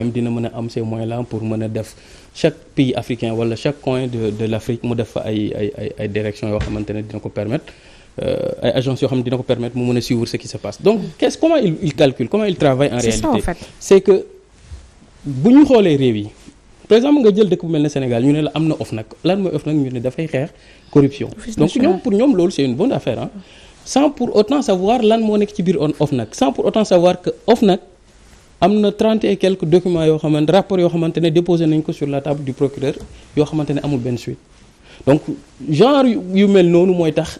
même dina mën a am ces moyens là pour mën a def chaque pays africain wala chaque coin de l'Afrique mu def fa ay directions yoo xamante ne dina ko permettre ay agences yoo xam ne dina ko permettre mu mën a suivre ce qui se passe donc comment il calcule comment il travaille en réalité ça, en fait. c'est que bu ñu xoolee réew yi par exemple nga jël dëkk bu mel ne Sénégal ñu ne la am na OFNAC lan mooy OFNAC ñu ne dafay xeex corruption donc pour ñoom loolu c'est une bonne affaire hein sans pour autant savoir lan moo nekk ci biir OFNAC sans pour autant savoir que OFNAC am na 30 et quelques documents yoo xamante rapport yoo xamante ne déposé nañ ko sur la table du procureur yoo xamante ne amul benn suite donc genre yu mel noonu mooy tax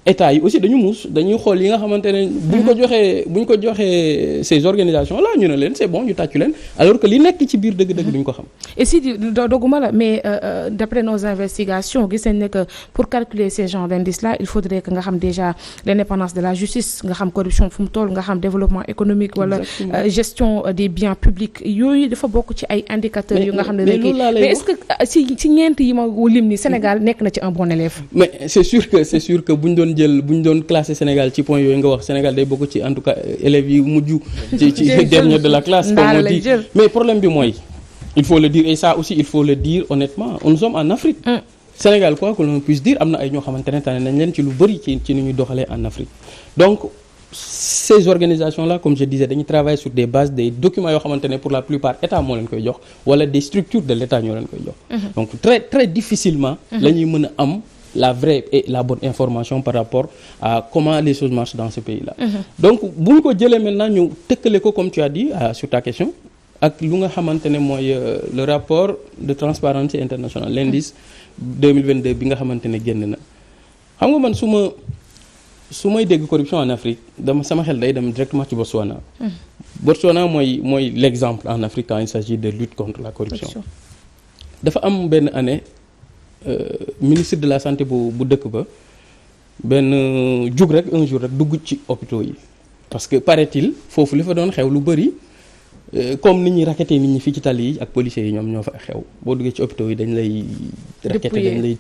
état yi aussi dañu muus dañuy xool yi nga xamante ne buñ ko joxee ces organisations là ñu ne leen c'est bon ñu tàccu leen alors que li nekk ci biir dëgg-dëgg duñ ko xam. et si doguma la mais d'après nos investigations gis nañ ne que pour calculer ces genres d'indices là il faudrait que nga xam déjà l'indépendance de la justice nga xam corruption fu mu toll nga xam développement économique wala gestion des biens publics yooyu dafa bokk ci ay indicateurs yu nga xam ne mais est-ce que si ñeent yi ma lim ni Sénégal nekk na ci un bon élève. mais c'est sûr que bu ñu doon classé Sénégal ci point yooyu nga wax Sénégal day bokk ci en tout cas élèves yi mujj ci dernier de la classe comme on dit mais problème bi mooy il faut le dire et ça aussi il faut le dire honnêtement nous sommes en Afrique Sénégal quoi que l'on puisse dire am na ay ñoo xamante ne tane nañ leen ci lu bëri ci ni ñuy doxalee en Afrique donc ces organisations là comme je disais dañuy travailler sur des bases des documents yoo xamante ne pour la plupart état moo leen koy jox wala des structures de l'état ñoo leen koy jox donc très très difficilement la ñuy mën a am la vraie et la bonne information par rapport à comment les choses marchent dans ce pays-là. Donc bu ñu ko jëlee maintenant ñu tëkkale ko comme tu as dit sur ta question ak lu nga xamante ne mooy le rapport de Transparency International l'indice 2022 bi nga xamante ne génn na xam nga man su may dégg corruption en Afrique sama xel day dem directement ci Botswana. Botswana mooy l'exemple en Afrique quand il s'agit de lutte contre la corruption. dafa am benn année. Ministre de la santé bu dëkk ba benn un jour rek dugg ci hôpitaux yi parce que paraît-il foofu li fa doon xew lu bëri comme nit ñi raqueté nit ñi fii ci tali yi ak policiers yi ñoom ñoo fa xew boo duggee ci hôpitaux yi dañ lay raqueté dañ lay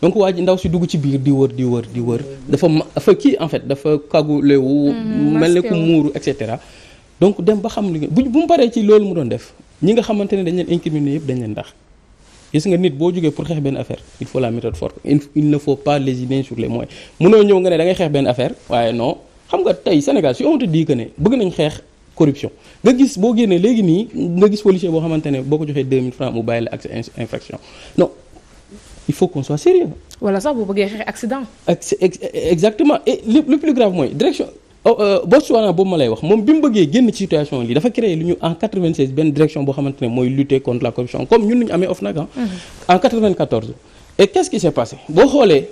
donc waa ji ndaw si dugg ci biir di wër dafa kii en fait dafa kagulewu mel ne ku muuru et cetera donc dem ba xam li bu mu paree ci loolu mu doon def ñi nga xamante ne dañ leen incriminer yëpp dañ leen ndax gis nga nit boo jógee pour xeex benn affaire il faut la méthode forte il ne faut pas lésiner sur les moyens mënoo ñëw nga ne da ngay xeex benn affaire waaye non xam nga tey Sénégal si on te dit que ne bëgg nañ xeex corruption nga gis boo génnee léegi nii nga gis policier boo xamante ne boo ko joxee 2000 francs mu bàyyi la ak infraction non il faut qu'on soit sérieux wala sax boo bëggee xeex accident. exactement et le plus grave mooy direction Botswana boobu ma lay wax moom bi mu bëggee génn ci situation lii dafa créé lu ñu en 96 benn direction boo xamante ne mooy lutter contre la corruption comme ñun ñu amee OFNAC en 94 et qu'est-ce qui s'est passé boo xoolee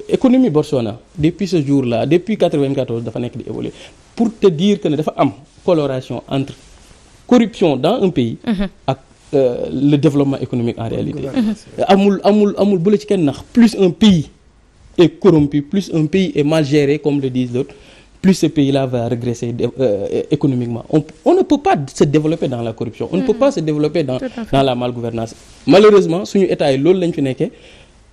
économie Botswana depuis ce jour-là depuis 94 dafa nekk di évoluer pour te dire que ne dafa am coloration entre corruption dans un pays ak le développement économique en réalité amul bu la ci kenn nax plus un pays est corrompu plus un pays est mal géré comme le disent d'autres plus ce pays-là va régresser économiquement on ne peut pas se développer dans la corruption on ne peut pas se développer dans la malgouvernance malheureusement suñu état yi loolu lañ fi nekkee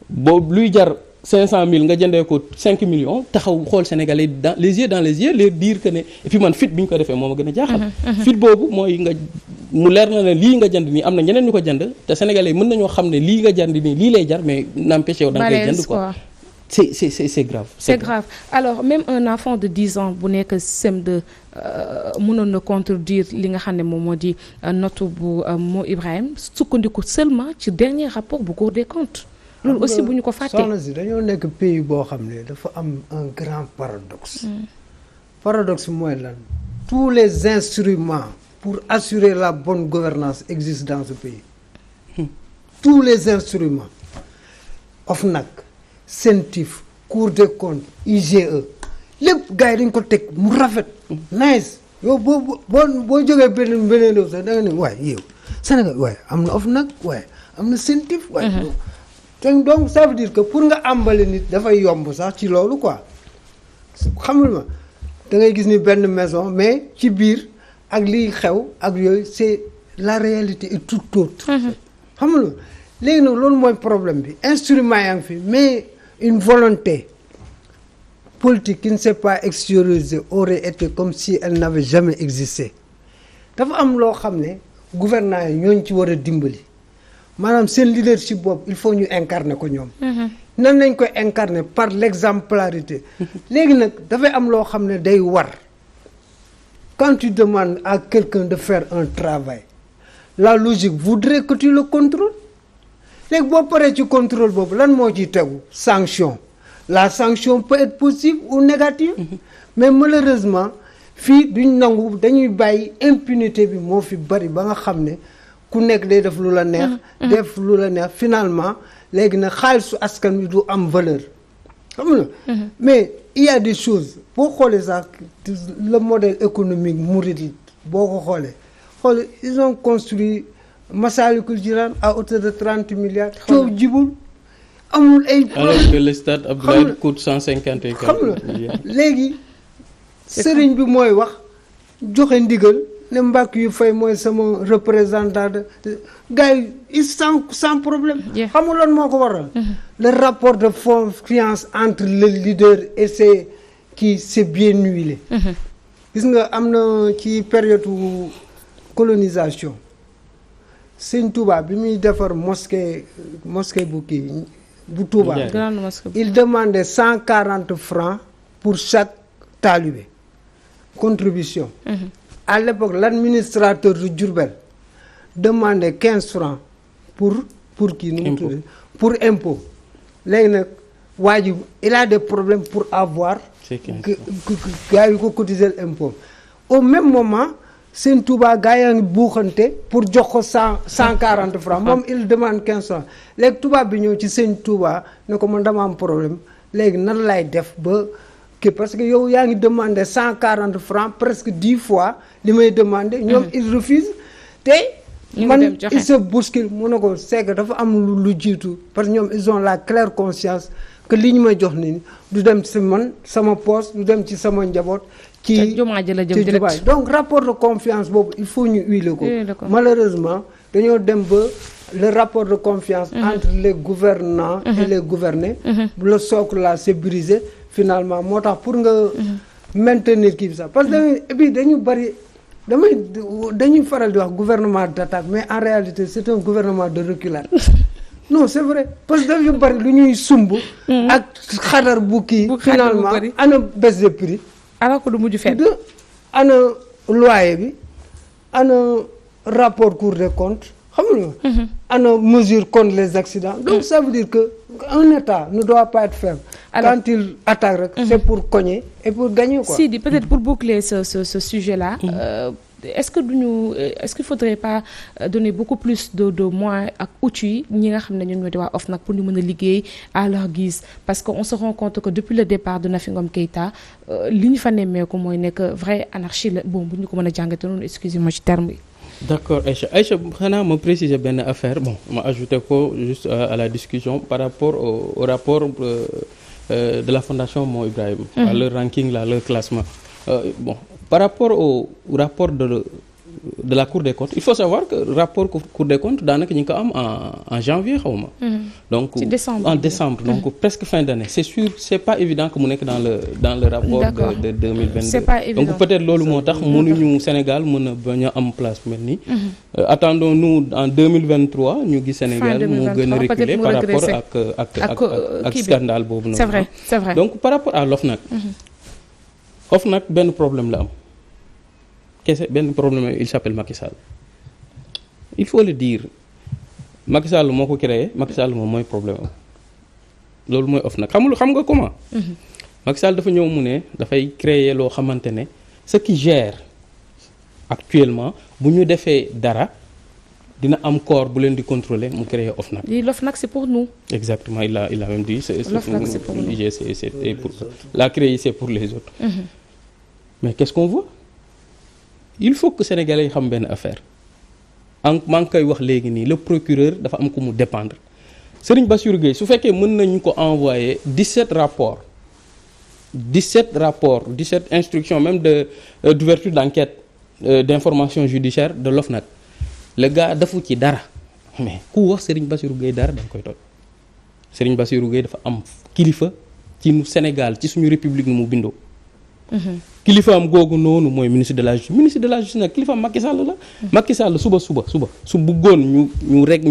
boobu luy jar 500 000 nga jëndee ko 5 millions taxaw xool Sénégalais dans les yeux leur dire que ne et puis man fit bi ñu ko defee moo ma gën a jaaxal fit boobu mooy nga mu leer na ne lii nga jënd nii am na ñeneen ñu ko jënd te Sénégalais mën nañoo xam ne lii nga jënd nii lii lay jar mais n'empêche yow da nga koy jënd quoi c'est grave. C'est grave. Alors même un enfant de 10 ans bu nekk CM2 mënoon na contredire li nga xam ne moom moo di note bu Mo Ibrahim sukkandiku seulement ci dernier rapport bu Cour des comptes. loolu aussi bu ñu ko fàttee. soxna si dañoo nekk pays boo xam ne dafa am un grand paradoxe. Paradoxe mooy lan tous les instruments pour assurer la bonne gouvernance existent dans ce pays. Tous les instruments. OFNAC. CENTIF Cour des comptes IGE lépp gars yi dañ ko teg mu rafet nice yow boo jógee beneen réew sax da nga ne waaye yow Sénégal waaye am na OFNAC waaye am na CENTIF waaye te donc ça veut dire que pour nga àmbale nit dafay yomb sax ci loolu quoi xamul ma da ngay gis ni benn maison mais ci biir ak liy xew ak yooyu c'est la réalité est tout autre xamul ma léegi nag loolu mooy problème bi instrument yaa ngi fi mais une volonté politique qui ne s'est pas extériorisée aurait été comme si elle n'avait jamais existé dafa am loo xam ne gouvernants yi ñooñu ci war a dimbali maanaam seen leadership boobu il faut ñu incarner ko ñoom. nan nañ koy incarner par l'exemplarité. léegi nag dafay am loo xam ne day war quand tu demandes à quelqu'un de faire un travail la logique voudrait que tu le contrôles léegi boo paree ci contrôle boobu lan moo ciy tegu sanction la sanction peut être positive ou négative. mais malheureusement fii duñ nangu dañuy bàyyi impunité bi moo fi bari ba nga xam ne ku nekk day def lu la neex. def lu la neex finalement léegi nag xaalisu askan wi du am valeur xam nga. mais il y a des choses boo xoolee sax le modèle économique mouride boo ko xoolee ils ont construit Massalikul Jinaan à hauteur de 30 milliards. coow jibul amul ay. alors que le stade Abdoulaye coûte 150 et xam nga léegi sëriñ bi mooy wax joxe ndigal ne Mbacke yu fay mooy sama représentant de gars yi sans problème. xam nga lan moo ko waral. le rapport de confiance entre le leader et ses kii c'est bien huilé. gis nga am na ci période colonisation Sëñ Touba bi muy defar mosquée bu kii bu Touba. il demandait 140 francs pour chaque talibé contribution. à l'époque l'administrateur de Diourbel demandait 15 francs pour kii nu mu tudd pour impôt léegi nag waa ji il a des problèmes pour avoir gars yi ko cotiser impôt au même moment Sëñ Touba gars yaa ngi buuxante pour jox ko 140 francs moom il demande 15 francs léegi tubaab bi ñëw ci Sëñ Touba ne ko man dama am problème léegi nan lay def ba kii parce que yow yaa ngi demandé 140 francs presque 10 fois li may demandé ñoom il refuse te man il se bouscule mu ne ko c'est que dafa am lu jiitu parce que ñoom ils ont la claire conscience que li ñu may jox nii du dem ci man sama poste du dem ci sama njaboot ci donc rapport de confiance boobu il faut ñu huiler ko malheureusement dañoo dem ba le rapport de confiance entre les gouvernants et les gouvernés le socle là c'est brisé finalement moo tax pour nga maintenir kii bi sax parce que et puis dañu bari dañuy faral di wax gouvernement d'attaque mais en réalité c'est un gouvernement de reculade non c'est vrai parce que dañu bari lu ñuy sumb ak xadar bu kii finalement ana baisse de prix alors que du mujj fenn ana loyer bi ana rapport Cour des comptes xam nga ana mesure contre les accidents donc ça veut dire que un État ne doit pas être faible. Alors, quand il attaque rek c'est pour cogner et pour gagner quoi. Sidi peut-être pour boucler ce sujet-là est-ce qu'il faudrait pas donner beaucoup plus de moyens ak outils ñi nga xam ne ñoom ñoo di waa OFNAC pour ñu mën a liggéey à leur guise parce que on se rend compte que depuis le départ de Nafi Ngom Keïta li ñu fa nemmeeku mooy nekk vraie anarchie la bon bu ñu ko mën a jàngate noonu excusez-moi ci terme yi. D'accord Aïcha xanaa ma préciser benn affaire bon ma ajouté ko juste à la discussion par rapport au rapport de la fondation Mo Ibrahim à leur ranking là leur classement bon par rapport au rapport de la Cour des comptes il faut savoir que rapport Cour des comptes daanaka ñu ngi ko am en janvier xaw ma donc en décembre donc presque fin d'année c'est sûr c'est pas évident que mu nekk dans le rapport de 2022 c'est pas évident donc peut-être loolu moo tax mënuñu Sénégal mën a bañ a am place mel nii attendons-nous en 2023 ñu gis Sénégal moo gën a reculer par rapport ak scandale boobu noonu c'est vrai donc par rapport à l'OFNAC OFNAC benn problème la am kese benn problème il s'appelle Macky Sall il faut le dire Macky Sall moo ko créé Macky Sall moom mooy problème am loolu mooy OFNAC xam nga comment Macky Sall dafa ñëw mu ne dafay créer loo xamante ne ce qui gère actuellement bu ñu defee dara dina am corps bu leen di contrôler mu créer OFNAC. L'OFNAC c'est pour nous. Exactement il a même dit l'OFNAC c'est pour nous. C'est pour la créer c'est pour les autres. Mais qu'est-ce qu'on voit? Il faut que Sénégalais yi xam benn affaire maa ngi koy wax léegi nii le procureur dafa am ko mu dépendre Serigne Bassirou Gueye su fekkee mën nañu ko envoyer 17 rapports 17 instructions même d'ouverture d'enquête d'information judiciaire de l'OFNAC le gars defu ci dara mais ku wax Serigne Bassirou Gueye dara da nga koy toj Serigne Bassirou Gueye dafa am kilifa ci nu Sénégal ci suñu république nu mu bindoo kilifaam googu noonu mooy ministre de la justice nag kilifaam Macky Sall la. Macky Sall suba su bëggoon ñu rek